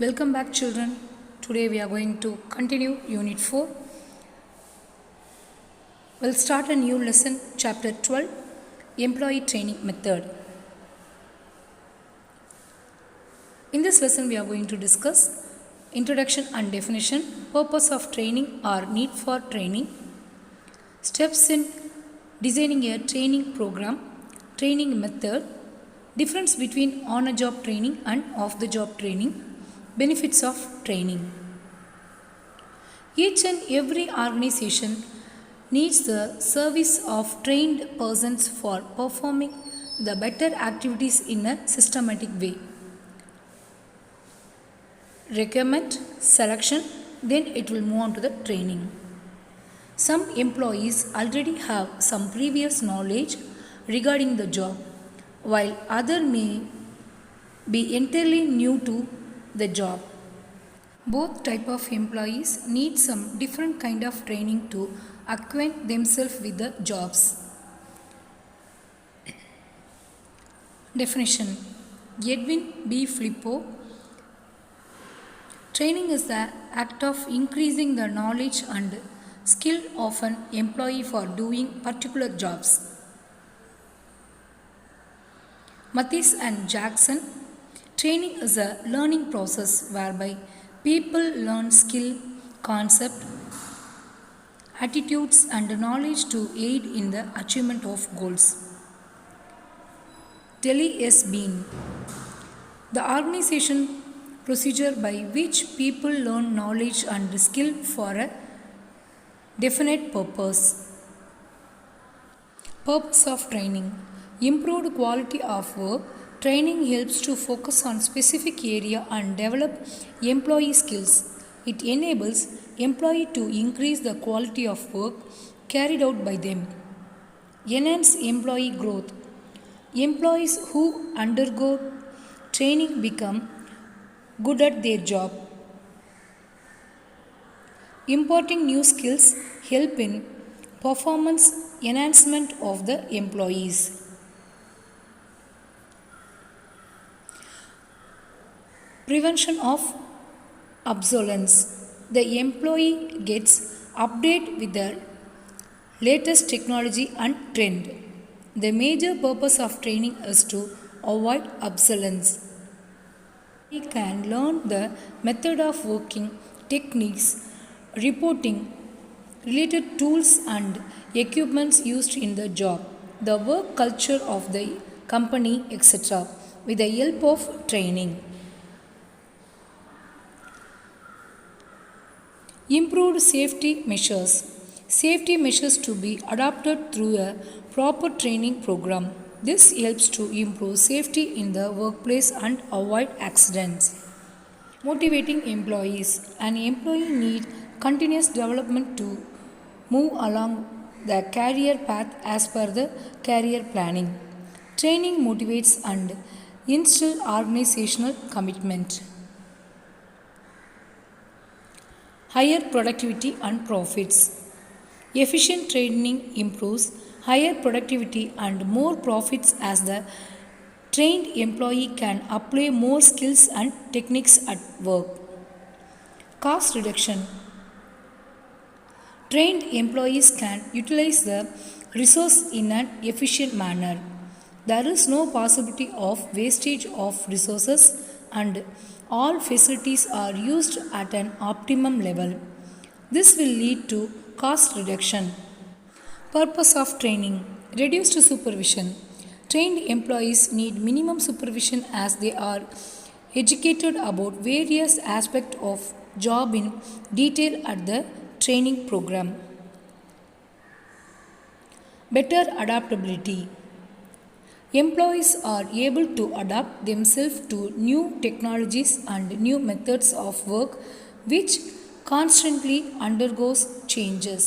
Welcome back, children. Today we are going to continue Unit 4. We'll start a new lesson, Chapter 12, Employee Training Method. In this lesson, we are going to discuss introduction and definition, purpose of training or need for training, steps in designing a training program, training method, difference between on-a-job training and off-the-job training, benefits of training. Each and every organization needs the service of trained persons for performing the better activities in a systematic way. Requirement, selection, then it will move on to the training. Some employees already have some previous knowledge regarding the job, while others may be entirely new to the job. Both type of employees need some different kind of training to acquaint themselves with the jobs. Definition: Edwin B. Filippo. Training is the act of increasing the knowledge and skill of an employee for doing particular jobs. Mathis and Jackson. Training is a learning process whereby people learn skill, concept, attitudes and knowledge to aid in the achievement of goals. Delhi S. Bean. The organization procedure by which people learn knowledge and skill for a definite purpose. Purpose of training: improved quality of work. Training helps to focus on specific area and develop employee skills. It enables employee to increase the quality of work carried out by them. Enhance employee growth. Employees who undergo training become good at their job. Imparting new skills help in performance enhancement of the employees. Prevention of obsolescence. The employee gets updated with the latest technology and trend. The major purpose of training is to avoid obsolescence. He can learn the method of working, techniques, reporting, related tools and equipments used in the job, the work culture of the company, etc. with the help of training. Improved safety measures. Safety measures to be adopted through a proper training program. This helps to improve safety in the workplace and avoid accidents. Motivating employees. An employee needs continuous development to move along the career path as per the career planning. Training motivates and instills organizational commitment. Higher productivity and profits. Efficient training improves higher productivity and more profits as the trained employee can apply more skills and techniques at work. Cost reduction. Trained employees can utilize the resource in an efficient manner. There is no possibility of wastage of resources and all facilities are used at an optimum level. This will lead to cost reduction. Purpose of training: reduced supervision. Trained employees need minimum supervision as they are educated about various aspects of job in detail at the training program. Better adaptability. Employees are able to adapt themselves to new technologies and new methods of work which constantly undergoes changes.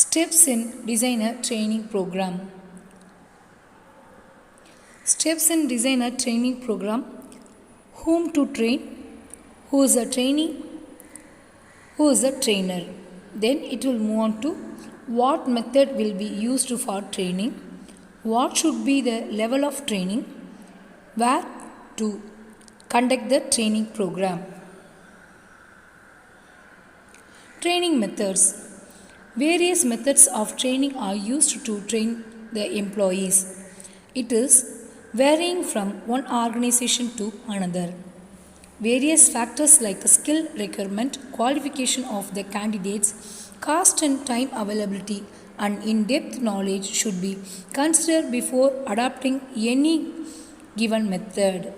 Steps in design a training program. Steps in design a training program: whom to train, who is a trainee, who is a trainer. Then it will move on to what method will be used for training, What should be the level of training? Where to conduct the training program? Training methods. Various methods of training are used to train the employees. It is varying from one organization to another. Various factors like skill requirement, qualification of the candidates, cost and time availability, and in depth knowledge should be considered before adopting any given method.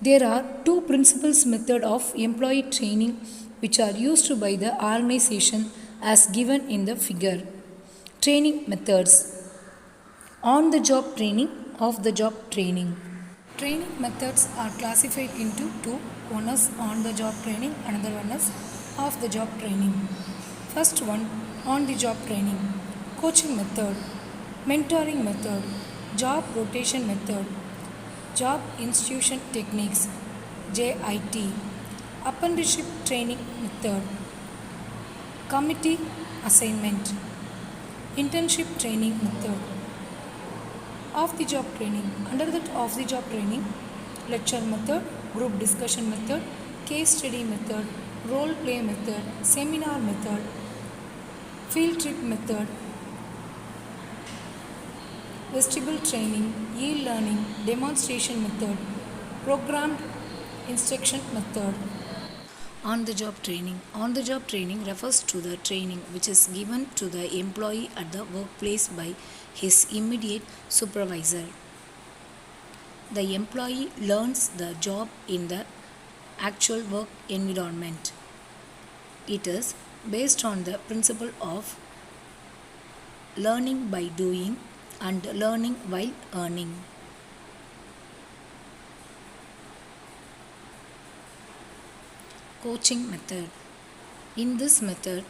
There are two principles method of employee training which are used by the organization as given in the figure. Training methods: on the job training, off the job training. Training methods are classified into two. One is on the job training, another one is off the job training. First one, on the job training. Coaching method, mentoring method, job rotation method, job institution techniques, JIT, apprenticeship training method, committee assignment, internship training method. Off the job training. Under that off the job training, lecture method, group discussion method, case study method, role play method, seminar method, field trip method, vestibule training, e-learning, demonstration method, programmed instruction method. On the job training. On the job training refers to the training which is given to the employee at the workplace by his immediate supervisor. The employee learns the job in the actual work environment. It is based on the principle of learning by doing and learning while earning. Coaching method. In this method,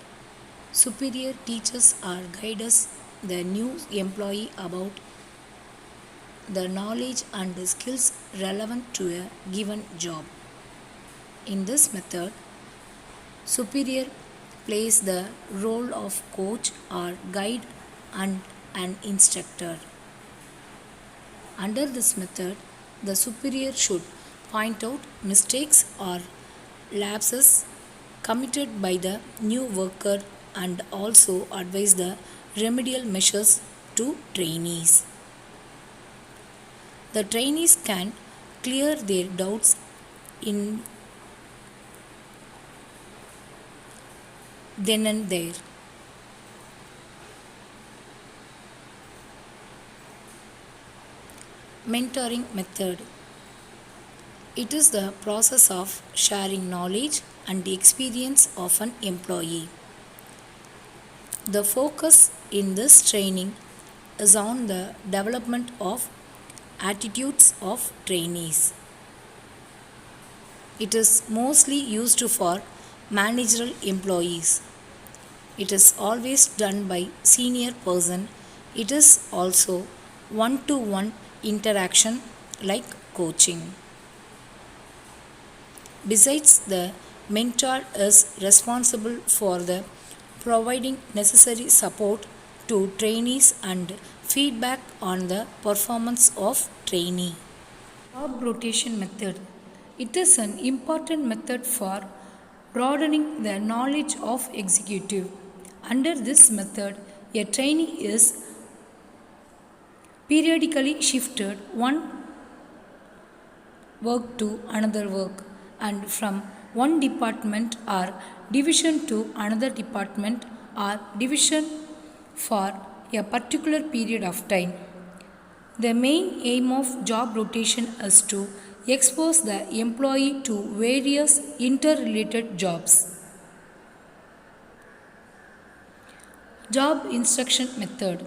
superior teachers or guides the new employee about the knowledge and skills relevant to a given job. In this method, superior plays the role of coach or guide and an instructor. Under this method, the superior should point out mistakes or lapses committed by the new worker and also advise the remedial measures to trainees. The trainees can clear their doubts in then and there. Mentoring method. It is the process of sharing knowledge and experience of an employee. The focus in this training is on the development of attitudes of trainees. It is mostly used for managerial employees. It is always done by senior person. It is also one-to-one interaction like coaching. Besides, the mentor is responsible for the providing necessary support to trainees and feedback on the performance of trainee. Job rotation method. It is an important method for broadening the knowledge of executive. Under this method, a trainee is periodically shifted one work to another work and from one department or division to another department or division for a particular period of time. The main aim of job rotation is to expose the employee to various interrelated jobs. Job instruction method.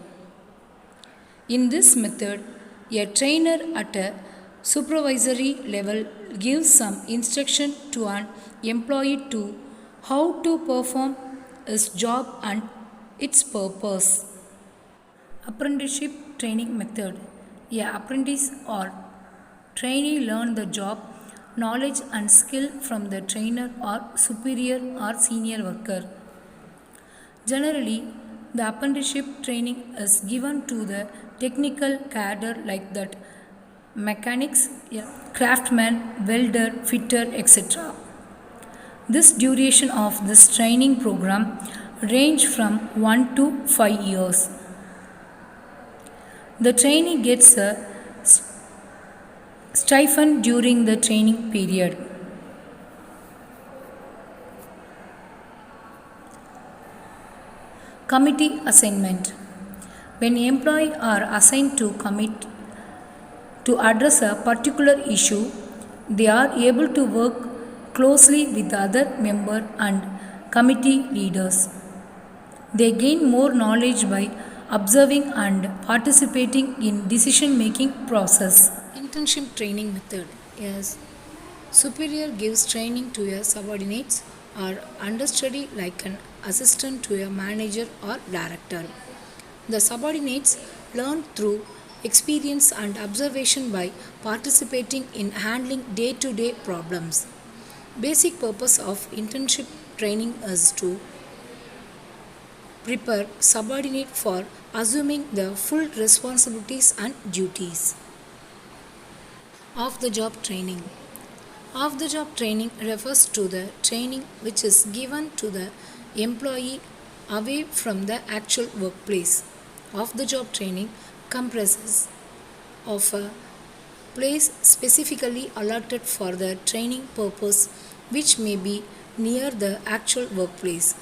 In this method, a trainer at a supervisory level gives some instruction to an employee to how to perform his job and its purpose. Apprenticeship training method. A apprentice or trainee learn the job, knowledge and skill from the trainer or superior or senior worker. Generally, The apprenticeship training is given to the technical cadre like that mechanics, craftsman, welder, fitter, etc. This duration of this training program range from 1 to 5 years. The trainee gets a stipend during the training period. Committee assignment. When employees are assigned to commit to address a particular issue, they are able to work closely with the other member and committee leaders. They gain more knowledge by observing and participating in decision making process. Internship training method. Yes. Superior gives training to your subordinates or understudy like an assistant to a manager or director. The subordinates learn through experience and observation by participating in handling day-to-day problems. Basic purpose of internship training is to prepare subordinate for assuming the full responsibilities and duties. Off the job training. Off the job training refers to the training which is given to the employee away from the actual workplace. Off the job training comprises of a place specifically allotted for the training purpose which may be near the actual workplace,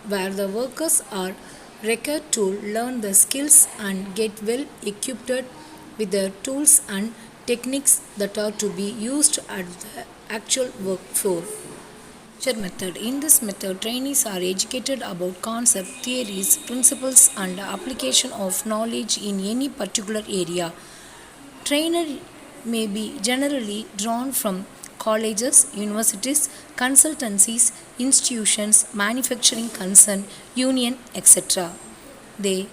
where the workers are required to learn the skills and get well equipped with the tools and techniques that are to be used at the actual work floor. Lecture method. In this method, trainees are educated about concepts, theories, principles, and application of knowledge in any particular area. Trainer may be generally drawn from colleges, universities, consultancies, institutions, manufacturing concern, union, etc. They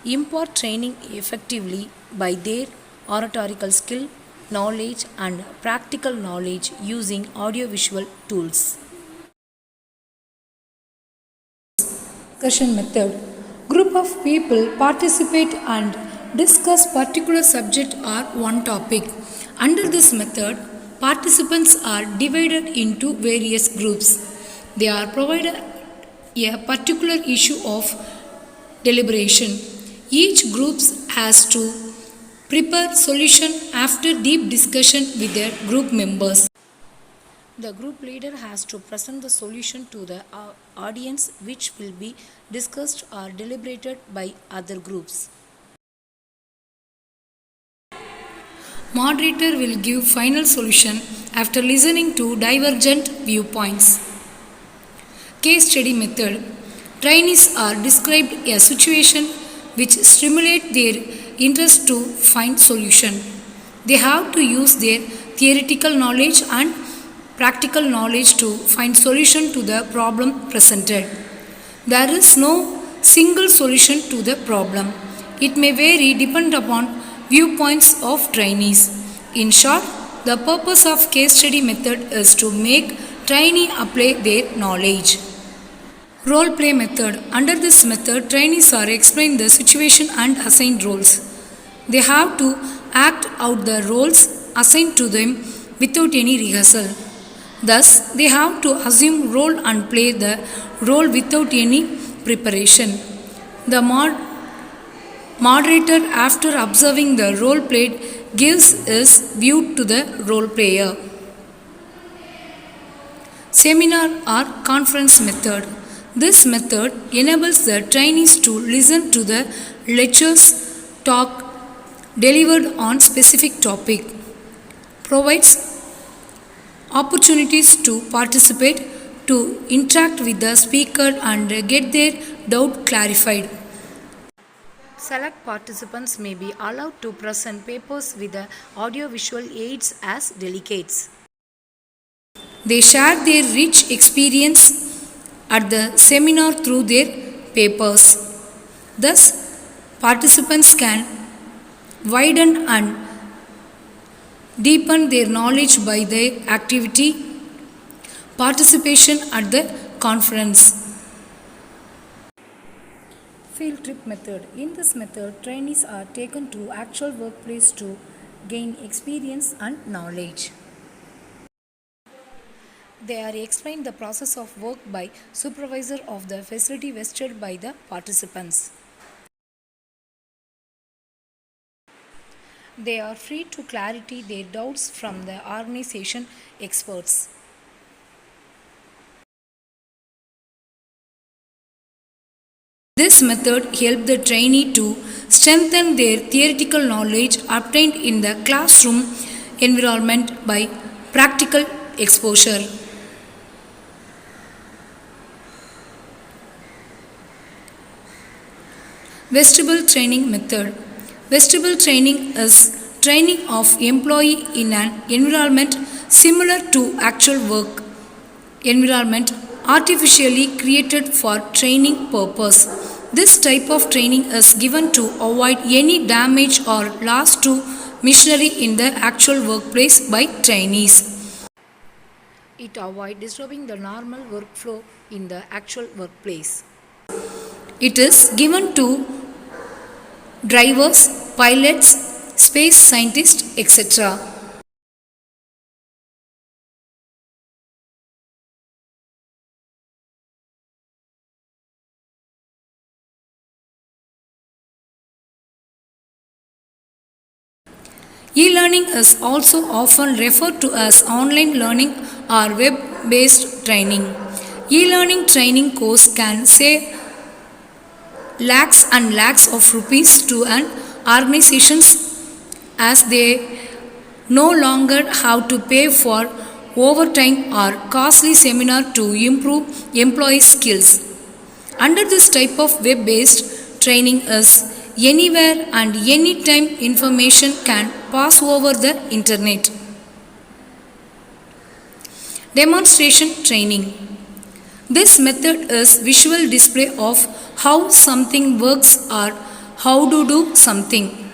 impart training effectively by their oratorical skill, knowledge, and practical knowledge using audiovisual tools. Discussion method. Group of people participate and discuss particular subject or one topic. Under this method, participants are divided into various groups. They are provided a particular issue of deliberation. Each group has to prepare solution after deep discussion with their group members. The group leader has to present the solution to the audience, which will be discussed or deliberated by other groups. Moderator will give final solution after listening to divergent viewpoints. Case study method. Trainees are described a situation which stimulate their interest to find solution. They have to use their theoretical knowledge and practical knowledge to find solution to the problem presented. There is no single solution to the problem. It may vary depending upon viewpoints of trainees. In short, the purpose of case study method is to make trainee apply their knowledge. Role play method. Under this method, trainees are explained the situation and assigned roles. They have to act out the roles assigned to them without any rehearsal. Thus, they have to assume role and play the role without any preparation. The moderator, after observing the role played, gives his view to the role player. Seminar or conference method. This method enables the trainees to listen to the lectures, talk delivered on specific topic, provides opportunities to participate, to interact with the speaker and get their doubt clarified. Select participants may be allowed to present papers with the audiovisual aids as delegates. They share their rich experience at the seminar through their papers. Thus, participants can widen and deepen their knowledge by their activity participation at the conference. Field trip method. In this method, trainees are taken to actual workplace to gain experience and knowledge. They are explained the process of work by supervisor of the facility visited by the participants. They are free to clarify their doubts from the organization experts. This method helps the trainee to strengthen their theoretical knowledge obtained in the classroom environment by practical exposure. Vestibule training method. Vestibule training is training of employee in an environment similar to actual work environment artificially created for training purpose. This type of training is given to avoid any damage or loss to machinery in the actual workplace by trainees. It avoids disturbing the normal workflow in the actual workplace. It is given to drivers, pilots, space scientists, etc. E-learning is also often referred to as online learning or web-based training. E-learning training course can save lakhs and lakhs of rupees to an organizations as they no longer have to pay for overtime or costly seminar to improve employee skills. Under this type of web-based training is anywhere and anytime information can pass over the internet. Demonstration training. This method is visual display of how something works or how to do something.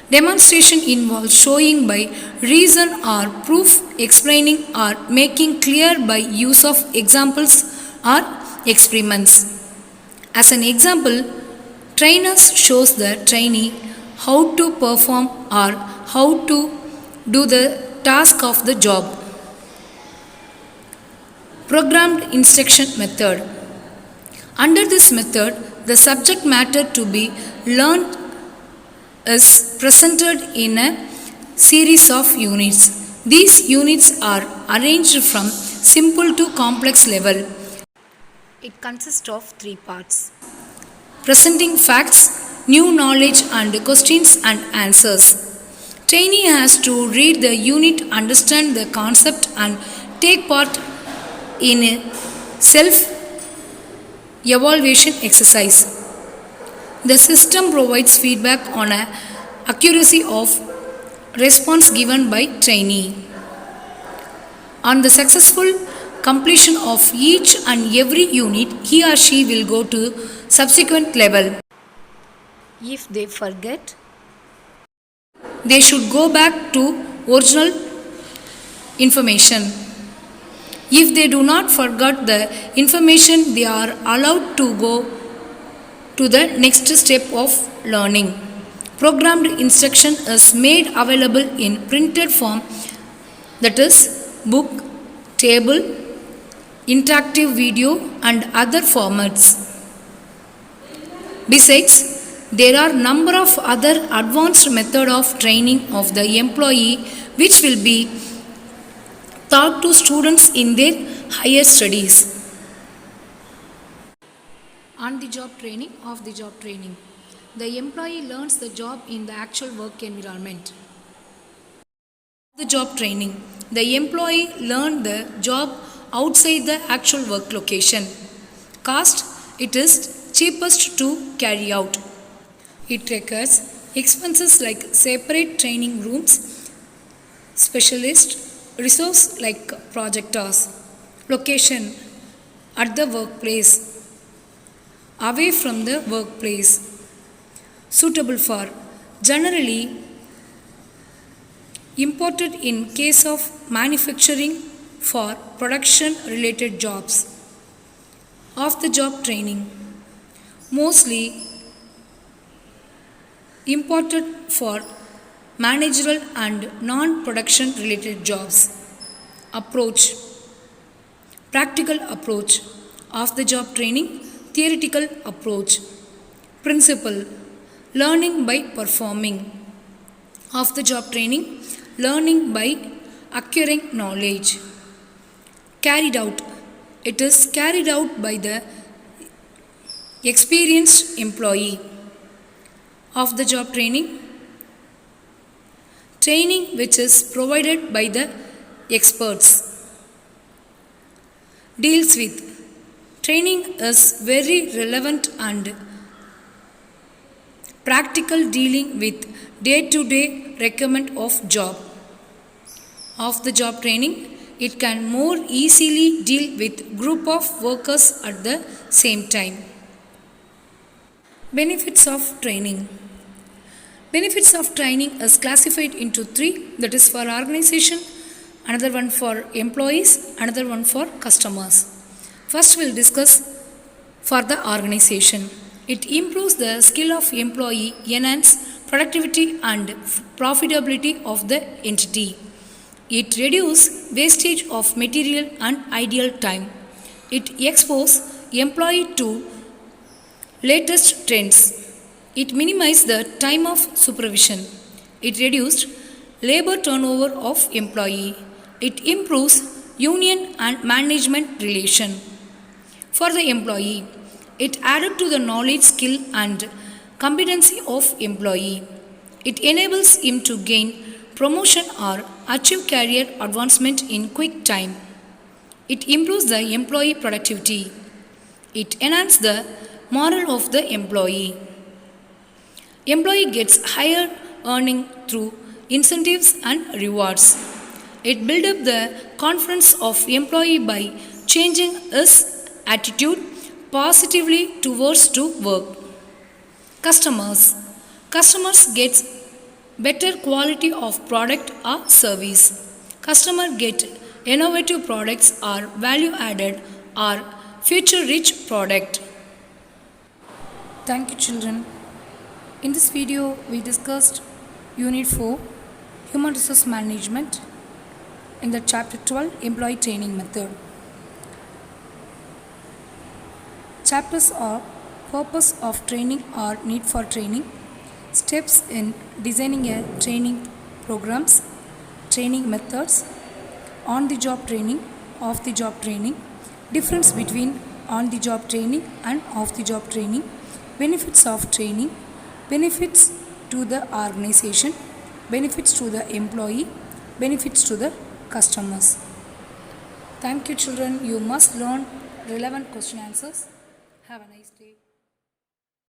Demonstration involves showing by reason or proof, explaining or making clear by use of examples or experiments. As an example, trainers shows the trainee how to perform or how to do the task of the job. Programmed instruction method. Under this method, the subject matter to be learned is presented in a series of units. These units are arranged from simple to complex level. It consists of 3 parts: presenting facts, new knowledge and questions and answers. Trainee has to read the unit, understand the concept and take part in a self-evaluation exercise. The system provides feedback on the accuracy of response given by trainee. On the successful completion of each and every unit, he or she will go to subsequent level. If they forget, they should go back to original information. If they do not forget the information, they are allowed to go to the next step of learning. Programmed instruction is made available in printed form, that is book, table, interactive video and other formats. Besides, there are number of other advanced method of training of the employee which will be taught to students in their higher studies. On the job training, off the job training. The employee learns the job in the actual work environment. The job training. The employee learned the job outside the actual work location. Cost, it is cheapest to carry out. It requires expenses like separate training rooms, specialist, resource like projectors, location at the workplace, away from the workplace, suitable for, generally imported in case of manufacturing for production related jobs. Off the job training, mostly imported for managerial and non production related jobs. Approach, practical approach. Off the job training, theoretical approach. Principle, learning by performing. Off the job training, learning by acquiring knowledge. Carried out, it is carried out by the experienced employee. Off the job training, training which is provided by the experts. Deals with, training is very relevant and practical dealing with day-to-day requirement of job. Off the job training, it can more easily deal with group of workers at the same time. Benefits of training. Benefits of training is classified into three, that is for organization, another one for employees, another one for customers. First we'll discuss for the organization. It improves the skill of employee, enhance productivity and profitability of the entity. It reduces wastage of material and ideal time. It exposes employee to latest trends. It minimizes the time of supervision. It reduced labor turnover of employee. It improves union and management relation. For the employee, it added to the knowledge, skill and competency of employee. It enables him to gain promotion or achieve career advancement in quick time. It improves the employee productivity. It enhances the morale of the employee. Employee gets higher earning through incentives and rewards. It builds up the confidence of employee by changing his attitude positively towards to work. Customers. Customers gets better quality of product or service. Customer get innovative products or value added or future rich product. Thank you children. In this video we discussed Unit 4 Human Resource Management in the Chapter 12 Employee Training Method. Chapters are purpose of training or need for training, steps in designing a training programs, training methods, on the job training, off the job training, difference between on the job training and off the job training, benefits of training, benefits to the organization, benefits to the employee, benefits to the customers. Thank you children. You must learn relevant question answers. Have a nice day.